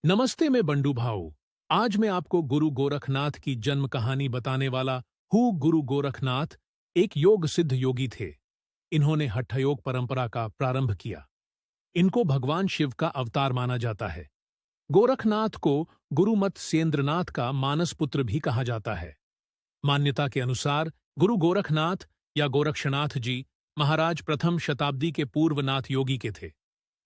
नमस्ते, मैं बंडू भाऊ। आज मैं आपको गुरु गोरखनाथ की जन्म कहानी बताने वाला हूँ। गुरु गोरखनाथ एक योग सिद्ध योगी थे। इन्होंने हठ योग परंपरा का प्रारंभ किया। इनको भगवान शिव का अवतार माना जाता है। गोरखनाथ को गुरु मत्स्येंद्रनाथ का मानस पुत्र भी कहा जाता है। मान्यता के अनुसार गुरु गोरखनाथ या गोरक्षनाथ जी महाराज प्रथम शताब्दी के पूर्वनाथ योगी के थे।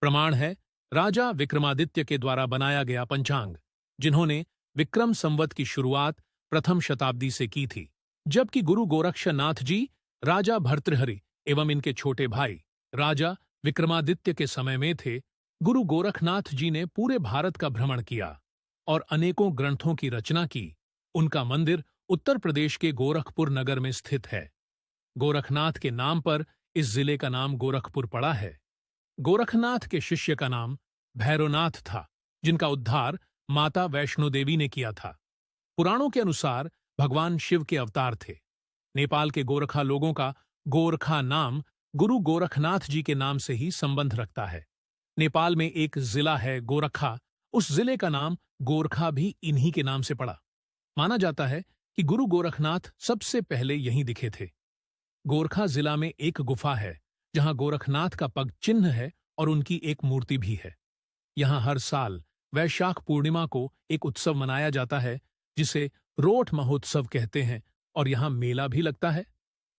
प्रमाण है राजा विक्रमादित्य के द्वारा बनाया गया पंचांग, जिन्होंने विक्रम संवत की शुरुआत प्रथम शताब्दी से की थी, जबकि गुरु गोरक्षनाथ जी राजा भर्तृहरि एवं इनके छोटे भाई राजा विक्रमादित्य के समय में थे। गुरु गोरखनाथ जी ने पूरे भारत का भ्रमण किया और अनेकों ग्रंथों की रचना की। उनका मंदिर उत्तर प्रदेश के गोरखपुर नगर में स्थित है। गोरखनाथ के नाम पर इस जिले का नाम गोरखपुर पड़ा है। गोरखनाथ के शिष्य का नाम भैरवनाथ था, जिनका उद्धार माता वैष्णो देवी ने किया था। पुराणों के अनुसार भगवान शिव के अवतार थे। नेपाल के गोरखा लोगों का गोरखा नाम गुरु गोरखनाथ जी के नाम से ही संबंध रखता है। नेपाल में एक जिला है गोरखा, उस जिले का नाम गोरखा भी इन्हीं के नाम से पड़ा। माना जाता है कि गुरु गोरखनाथ सबसे पहले यहीं दिखे थे। गोरखा जिला में एक गुफा है जहां गोरखनाथ का पग चिन्ह है और उनकी एक मूर्ति भी है। यहां हर साल वैशाख पूर्णिमा को एक उत्सव मनाया जाता है, जिसे रोठ महोत्सव कहते हैं, और यहां मेला भी लगता है।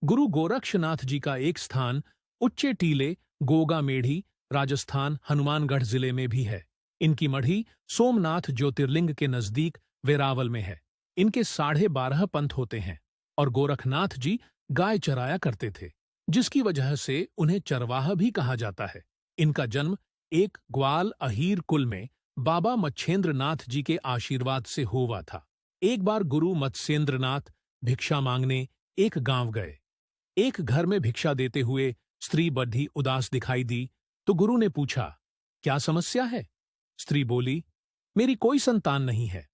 गुरु गोरक्षनाथ जी का एक स्थान उच्चे टीले गोगा मेढ़ी राजस्थान हनुमानगढ़ जिले में भी है। इनकी मढ़ी सोमनाथ ज्योतिर्लिंग के नजदीक वेरावल में है। इनके 12.5 पंथ होते हैं और गोरखनाथ जी गाय चराया करते थे, जिसकी वजह से उन्हें चरवाहा भी कहा जाता है। इनका जन्म एक ग्वाल अहीर कुल में बाबा मच्छेंद्रनाथ जी के आशीर्वाद से हुआ था। एक बार गुरु मत्स्येंद्रनाथ भिक्षा मांगने एक गांव गए। एक घर में भिक्षा देते हुए स्त्री बड़ी उदास दिखाई दी, तो गुरु ने पूछा, क्या समस्या है? स्त्री बोली, मेरी कोई संतान नहीं है।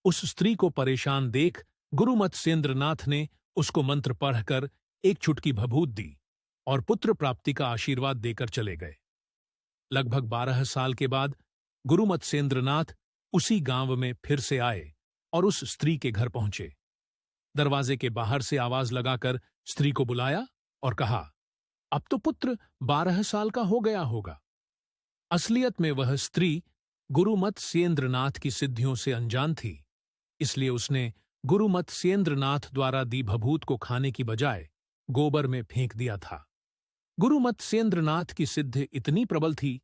उस स्त्री को परेशान देख गुरु मत्स्येंद्रनाथ ने उसको मंत्र पढ़कर एक चुटकी भभूत दी और पुत्र प्राप्ति का आशीर्वाद देकर चले गए। लगभग 12 साल के बाद गुरु मत्स्येंद्रनाथ उसी गांव में फिर से आए और उस स्त्री के घर पहुंचे। दरवाजे के बाहर से आवाज लगाकर स्त्री को बुलाया और कहा, अब तो पुत्र 12 साल का हो गया होगा। असलियत में वह स्त्री गुरु मत्स्येंद्रनाथ की सिद्धियों से अनजान थी, इसलिए उसने गुरु मत्स्येंद्रनाथ द्वारा दी भभूत को खाने की बजाय गोबर में फेंक दिया था। गुरु मत्स्येंद्रनाथ की सिद्धि इतनी प्रबल थी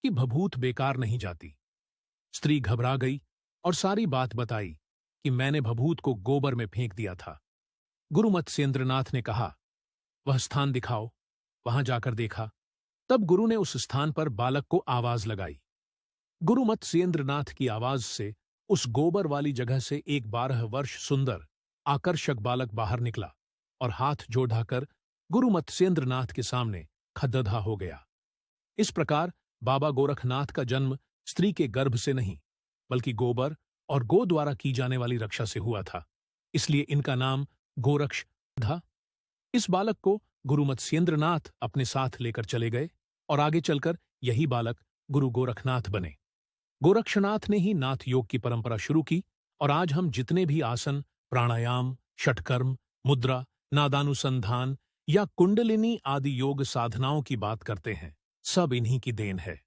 कि भभूत बेकार नहीं जाती। स्त्री घबरा गई और सारी बात बताई कि मैंने भभूत को गोबर में फेंक दिया था। गुरु मत्स्येंद्रनाथ ने कहा, वह स्थान दिखाओ। वहां जाकर देखा, तब गुरु ने उस स्थान पर बालक को आवाज लगाई। गुरु मत्स्येंद्रनाथ की आवाज से उस गोबर वाली जगह से एक 12 वर्ष सुंदर आकर्षक बालक बाहर निकला और हाथ जोड़ाकर गुरु मत्स्येंद्रनाथ के सामने खद्दधा हो गया। इस प्रकार बाबा गोरखनाथ का जन्म स्त्री के गर्भ से नहीं, बल्कि गोबर और गो द्वारा की जाने वाली रक्षा से हुआ था। इसलिए इनका नाम गोरक्ष था। इस बालक को गुरु मत्स्येंद्रनाथ अपने साथ लेकर चले गए और आगे चलकर यही बालक गुरु गोरखनाथ बने। गोरक्षनाथ ने ही नाथ योग की परंपरा शुरू की और आज हम जितने भी आसन, प्राणायाम, षटकर्म, मुद्रा, नादानुसंधान या कुंडलिनी आदि योग साधनाओं की बात करते हैं, सब इन्हीं की देन है।